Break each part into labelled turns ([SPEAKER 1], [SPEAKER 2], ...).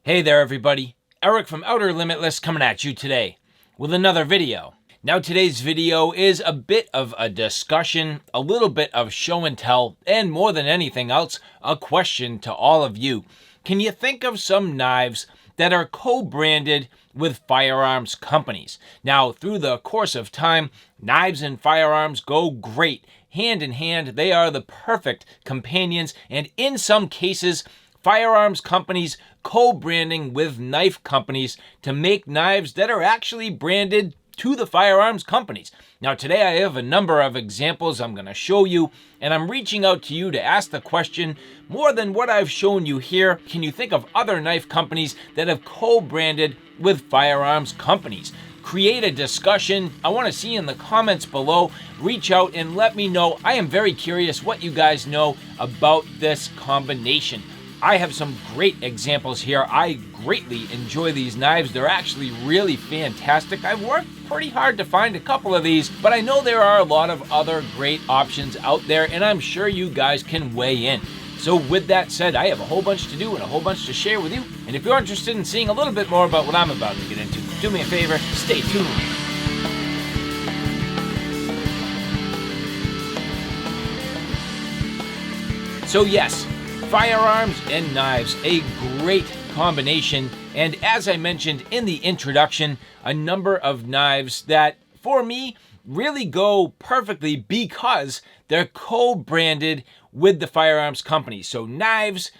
[SPEAKER 1] Hey there everybody, Eric from Outer Limitless coming at you today with another video. Now today's video is a bit of a discussion, a little bit of show and tell, and more than anything else, a question to all of you. Can you think of some knives that are co-branded with firearms companies? Now, through the course of time, knives and firearms go great. Hand in hand, they are the perfect companions, and in some cases, firearms companies co-branding with knife companies to make knives that are actually branded to the firearms companies. Now today I have a number of examples I'm going to show you, and I'm reaching out to you to ask the question, more than what I've shown you here, can you think of other knife companies that have co-branded with firearms companies? Create a discussion. I want to see in the comments below. Reach out and let me know. I am very curious what you guys know about this combination. I have some great examples here. I greatly enjoy these knives. They're actually really fantastic. I've worked pretty hard to find a couple of these, but I know there are a lot of other great options out there, and I'm sure you guys can weigh in. So with that said, I have a whole bunch to do and a whole bunch to share with you. And if you're interested in seeing a little bit more about what I'm about to get into, do me a favor, stay tuned. So yes, firearms and knives, a great combination, and as I mentioned in the introduction, a number of knives that, for me, really go perfectly because they're co-branded with the firearms companies. So knives,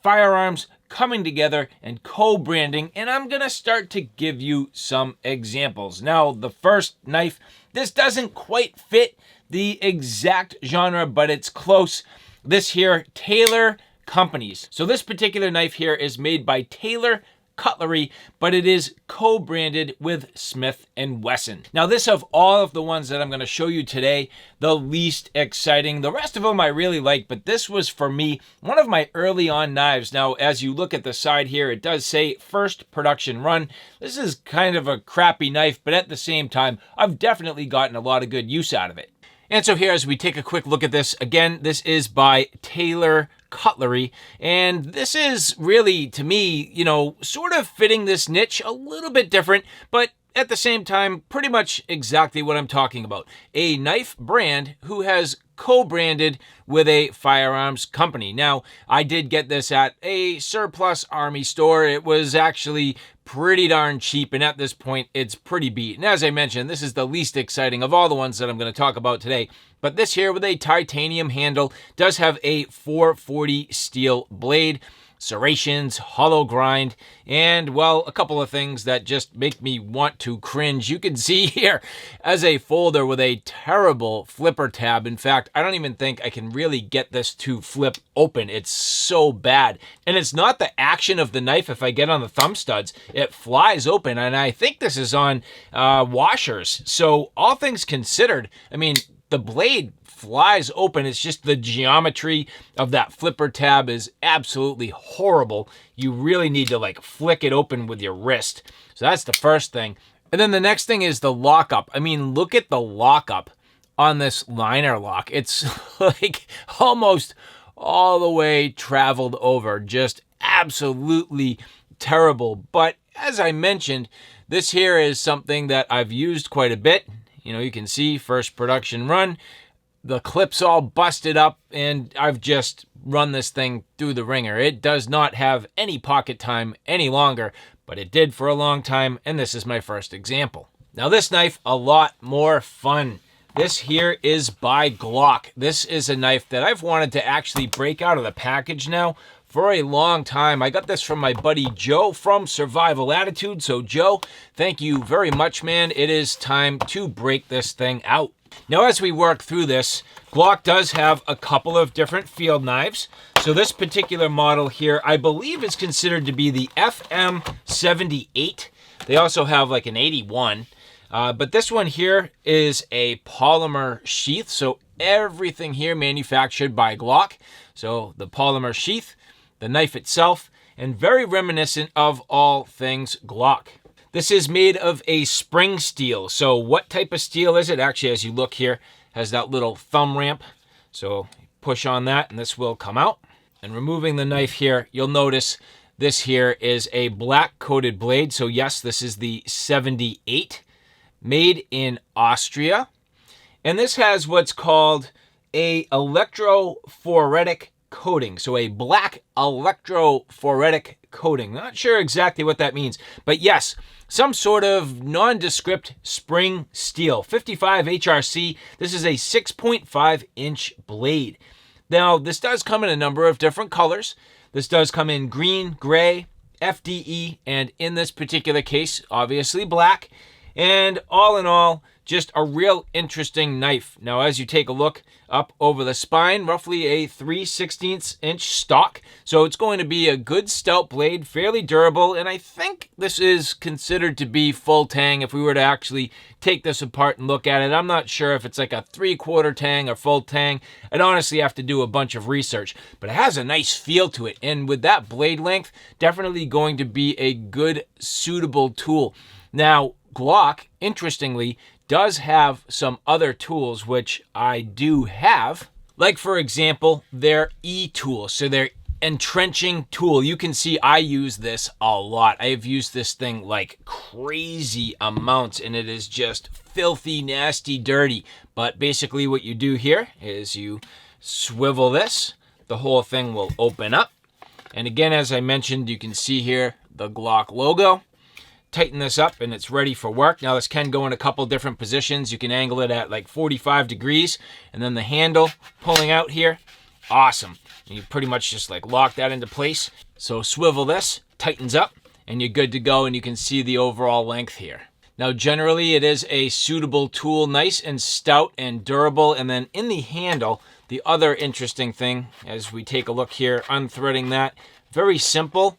[SPEAKER 1] firearms coming together and co-branding, and I'm gonna start to give you some examples. Now, the first knife, this doesn't quite fit the exact genre, but it's close. This here, Taylor Companies. So this particular knife here is made by Taylor Cutlery, but it is co-branded with Smith & Wesson. Now this, of all of the ones that I'm going to show you today, the least exciting. The rest of them I really like, but this was for me one of my early on knives. Now as you look at the side here, it does say first production run. This is kind of a crappy knife, but at the same time, I've definitely gotten a lot of good use out of it. And so here, as we take a quick look at this, again, this is by Taylor Cutlery, and this is really, to me, sort of fitting this niche a little bit different, but at the same time, pretty much exactly what I'm talking about. A knife brand who has co-branded with a firearms company. Now, I did get this at a surplus army store. It was actually pretty darn cheap, and at this point, it's pretty beat. And as I mentioned, this is the least exciting of all the ones that I'm going to talk about today. But this here with a titanium handle does have a 440 steel blade, serrations, hollow grind, and, well, a couple of things that just make me want to cringe. You can see here as a folder with a terrible flipper tab. In fact, I don't even think I can really get this to flip open. It's so bad. And it's not the action of the knife. If I get on the thumb studs, it flies open, and I think this is on washers. So all things considered, I mean, the blade flies open. It's just the geometry of that flipper tab is absolutely horrible. You really need to flick it open with your wrist. So that's the first thing. And then the next thing is the lockup. I mean, look at the lockup on this liner lock. It's almost all the way traveled over. Just absolutely terrible. But as I mentioned, this here is something that I've used quite a bit. You can see first production run. The clip's all busted up, and I've just run this thing through the ringer. It does not have any pocket time any longer, but it did for a long time, and this is my first example. Now this knife, a lot more fun. This here is by Glock. This is a knife that I've wanted to actually break out of the package now for a long time. I got this from my buddy Joe from Survival Attitude. So Joe, thank you very much, man. It is time to break this thing out. Now, as we work through this, Glock does have a couple of different field knives. So this particular model here, I believe is considered to be the FM78. They also have an 81. But this one here is a polymer sheath. So everything here manufactured by Glock. So the polymer sheath, the knife itself, and very reminiscent of all things Glock. This is made of a spring steel. So what type of steel is it? Actually, as you look here, has that little thumb ramp. So push on that and this will come out. And removing the knife here, you'll notice This here is a black coated blade. So yes, this is the 78, made in Austria. And this has what's called a electrophoretic coating. So a black electrophoretic coating. Not sure exactly what that means, but yes, some sort of nondescript spring steel. 55 HRC. This is a 6.5 inch blade. Now, this does come in a number of different colors. This does come in green, gray, FDE, and in this particular case, obviously black. And all in all, just a real interesting knife. Now, as you take a look up over the spine, roughly a 3/16 inch stock. So it's going to be a good stout blade, fairly durable. And I think this is considered to be full tang if we were to actually take this apart and look at it. I'm not sure if it's like a 3/4 tang or full tang. I'd honestly have to do a bunch of research, but it has a nice feel to it. And with that blade length, definitely going to be a good, suitable tool. Now, Glock, interestingly, does have some other tools, which I do have. Like, for example, their E-tool, so their entrenching tool. You can see I use this a lot. I have used this thing like crazy amounts, and it is just filthy, nasty, dirty. But basically what you do here is you swivel this. The whole thing will open up. And again, as I mentioned, you can see here the Glock logo. Tighten this up and it's ready for work. Now this can go in a couple different positions. You can angle it at like 45 degrees, and then the handle pulling out here, awesome. You pretty much just like lock that into place. So swivel this, tightens up, and you're good to go, and you can see the overall length here. Now generally it is a suitable tool, nice and stout and durable. And then in the handle, the other interesting thing as we take a look here, unthreading that, very simple,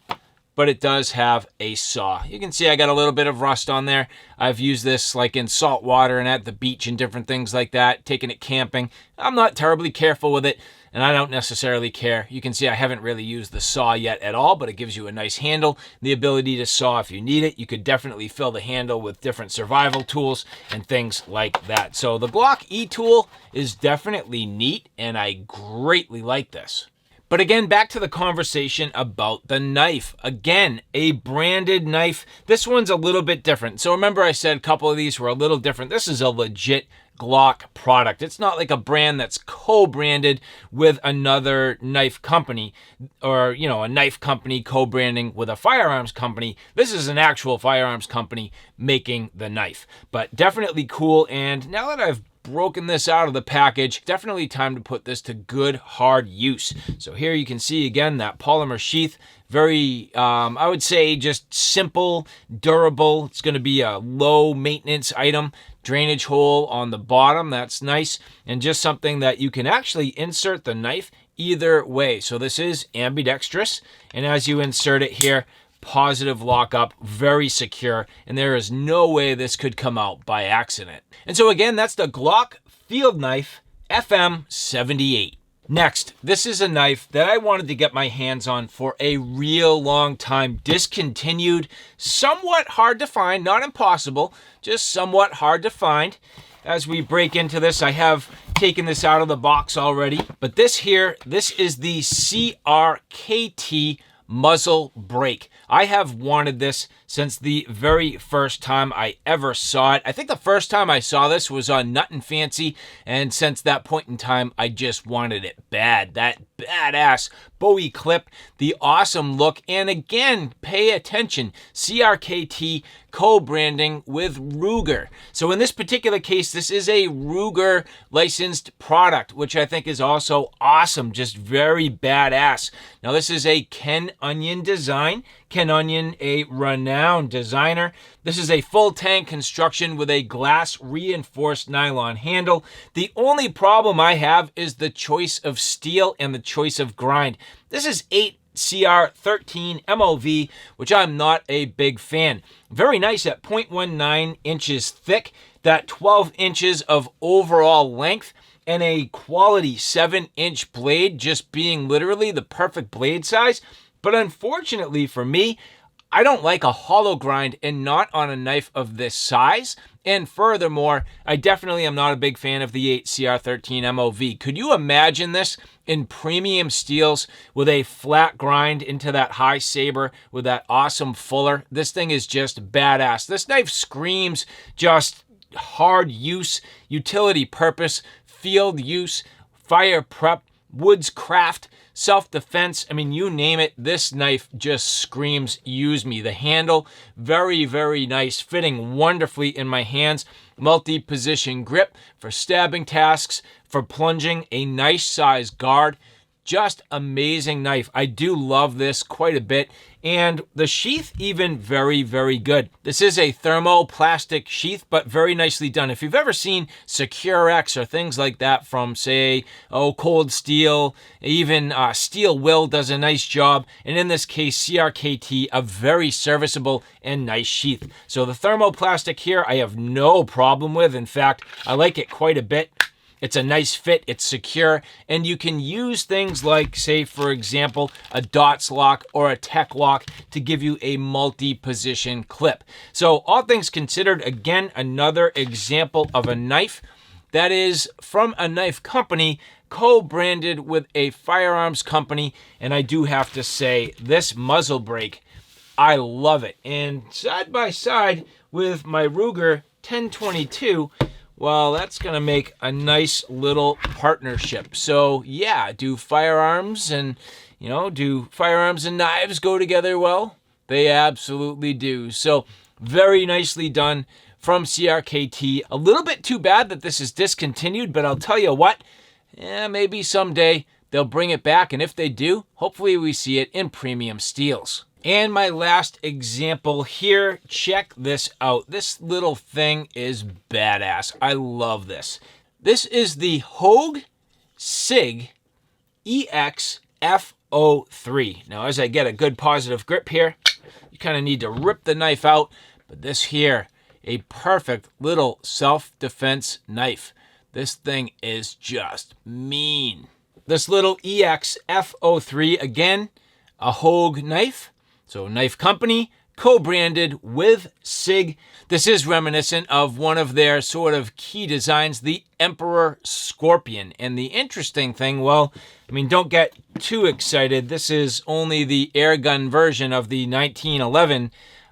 [SPEAKER 1] but it does have a saw. You can see I got a little bit of rust on there. I've used this like in salt water and at the beach and different things like that, taking it camping. I'm not terribly careful with it, and I don't necessarily care. You can see I haven't really used the saw yet at all, but it gives you a nice handle, the ability to saw if you need it. You could definitely fill the handle with different survival tools and things like that. So the Glock E-tool is definitely neat, and I greatly like this. But again, back to the conversation about the knife. Again, a branded knife. This one's a little bit different. So remember I said a couple of these were a little different. This is a legit Glock product. It's not like a brand that's co-branded with another knife company, or, you know, a knife company co-branding with a firearms company. This is an actual firearms company making the knife. But definitely cool. And now that I've broken this out of the package, definitely time to put this to good hard use. So here you can see again that polymer sheath, very I would say just simple, durable. It's going to be a low maintenance item. Drainage hole on the bottom, that's nice, and just something that you can actually insert the knife either way. So this is ambidextrous, and as you insert it here, positive lockup, very secure, and there is no way this could come out by accident. And so again, that's the Glock Field Knife FM78. Next, this is a knife that I wanted to get my hands on for a real long time. Discontinued, somewhat hard to find, not impossible, just somewhat hard to find. As we break into this, I have taken this out of the box already, but this here, this is the CRKT muzzle brake. I have wanted this since the very first time I ever saw it. I think the first time I saw this was on Nut and Fancy, and since that point in time, I just wanted it bad. That badass Bowie clip, the awesome look, and again, pay attention, CRKT co-branding with Ruger. So in this particular case, this is a Ruger licensed product, which I think is also awesome, just very badass. Now this is a Ken Onion design. Ken Onion, a renowned designer. This is a full tank construction with a glass reinforced nylon handle. The only problem I have is the choice of steel and the choice of grind. This is 8CR13 MOV, which I'm not a big fan. Very nice at 0.19 inches thick, that 12 inches of overall length, and a quality 7-inch blade, just being literally the perfect blade size. But unfortunately for me, I don't like a hollow grind, and not on a knife of this size. And furthermore, I definitely am not a big fan of the 8 CR13 MOV. Could you imagine this in premium steels with a flat grind into that high saber with that awesome fuller? This thing is just badass. This knife screams just hard use, utility purpose, field use, fire prep, woods craft, self-defense. I mean, you name it, this knife just screams use me. The handle, very, very nice, fitting wonderfully in my hands. Multi-position grip for stabbing tasks, for plunging, a nice size guard. Just amazing knife. I do love this quite a bit. And the sheath, even very, very good. This is a thermoplastic sheath, but very nicely done. If you've ever seen Secure-X or things like that from, say, Cold Steel, even Steel Will does a nice job. And in this case, CRKT, a very serviceable and nice sheath. So the thermoplastic here, I have no problem with. In fact, I like it quite a bit. It's a nice fit, it's secure, and you can use things like, say, for example, a dots lock or a tech lock to give you a multi-position clip. So all things considered, again, another example of a knife that is from a knife company co-branded with a firearms company. And I do have to say, this muzzle brake, I love it. And side by side with my Ruger 1022, well, that's going to make a nice little partnership. So yeah, do firearms and knives go together well? They absolutely do. So very nicely done from CRKT. A little bit too bad that this is discontinued, but I'll tell you what, maybe someday they'll bring it back. And if they do, hopefully we see it in premium steels. And my last example here, check this out. This little thing is badass. I love this. This is the Hogue SIG EX-F03. Now, as I get a good positive grip here, you kind of need to rip the knife out. But this here, a perfect little self-defense knife. This thing is just mean. This little EX-F03, again, a Hogue knife. So knife company, co-branded with SIG. This is reminiscent of one of their sort of key designs, the Emperor Scorpion. And the interesting thing, well, I mean, don't get too excited. This is only the airgun version of the 1911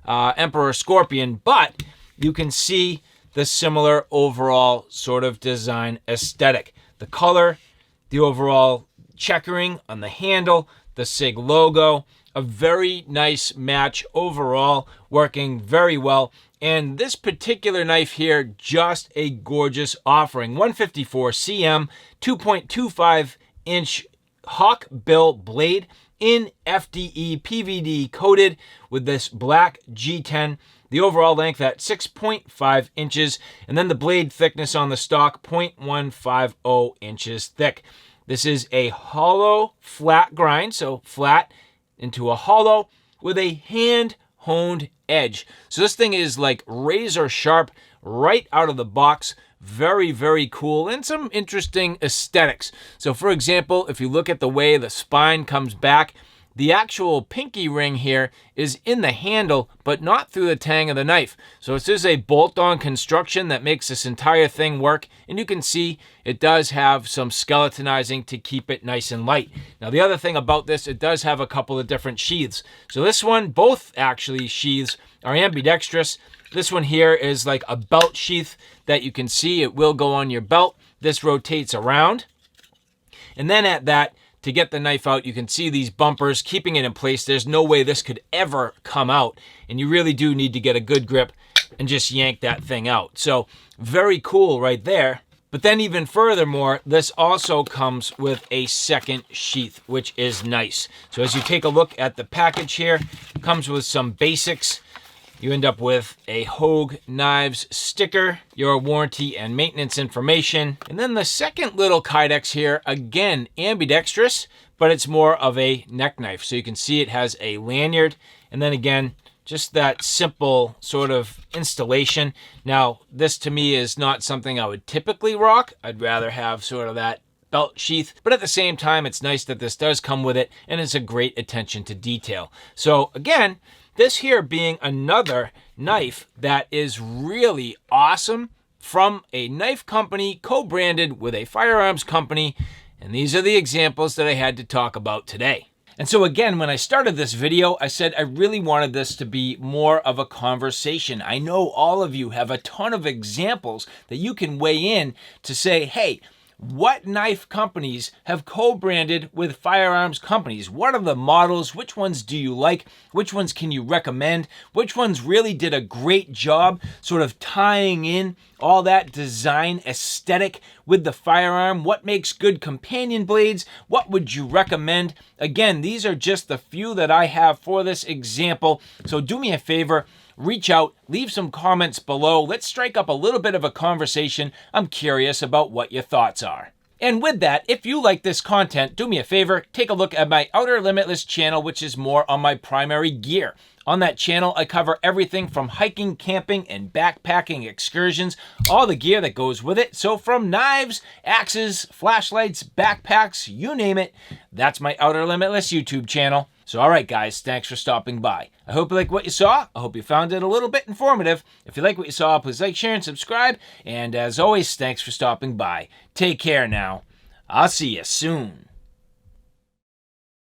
[SPEAKER 1] Emperor Scorpion, but you can see the similar overall sort of design aesthetic. The color, the overall checkering on the handle, the SIG logo. A very nice match overall, working very well. And this particular knife here, just a gorgeous offering. 154 cm, 2.25 inch hawk bill blade in FDE PVD coated with this black G10. The overall length at 6.5 inches. And then the blade thickness on the stock, 0.150 inches thick. This is a hollow flat grind, so flat into a hollow with a hand-honed edge. So this thing is like razor sharp right out of the box. Very, very cool, and some interesting aesthetics. So for example, if you look at the way the spine comes back, the actual pinky ring here is in the handle, but not through the tang of the knife. So this is a bolt-on construction that makes this entire thing work. And you can see it does have some skeletonizing to keep it nice and light. Now, the other thing about this, it does have a couple of different sheaths. So this one, both actually sheaths are ambidextrous. This one here is like a belt sheath that you can see. It will go on your belt. This rotates around. And then at that, to get the knife out, you can see these bumpers keeping it in place. There's no way this could ever come out. And you really do need to get a good grip and just yank that thing out. So very cool right there. But then even furthermore, this also comes with a second sheath, which is nice. So as you take a look at the package here, it comes with some basics. You end up with a Hogue Knives sticker, your warranty and maintenance information. And then the second little Kydex here, again, ambidextrous, but it's more of a neck knife. So you can see it has a lanyard. And then again, just that simple sort of installation. Now, this to me is not something I would typically rock. I'd rather have sort of that belt sheath, but at the same time, it's nice that this does come with it, and it's a great attention to detail. So again, This here being another knife that is really awesome from a knife company co-branded with a firearms company. And these are the examples that I had to talk about today. And so again, when I started this video, I said I really wanted this to be more of a conversation. I know all of you have a ton of examples that you can weigh in to say, hey, what knife companies have co-branded with firearms companies? What are the models? Which ones do you like? Which ones can you recommend? Which ones really did a great job sort of tying in all that design aesthetic with the firearm? What makes good companion blades? What would you recommend? Again, these are just the few that I have for this example. So do me a favor, reach out, leave some comments below. Let's strike up a little bit of a conversation. I'm curious about what your thoughts are. And with that, if you like this content, do me a favor, take a look at my Outer Limitless channel, which is more on my primary gear. On that channel, I cover everything from hiking, camping, and backpacking excursions, all the gear that goes with it. So from knives, axes, flashlights, backpacks, you name it, that's my Outer Limitless YouTube channel. So all right, guys, thanks for stopping by. I hope you like what you saw. I hope you found it a little bit informative. If you like what you saw, please like, share, and subscribe. And as always, thanks for stopping by. Take care now. I'll see you soon.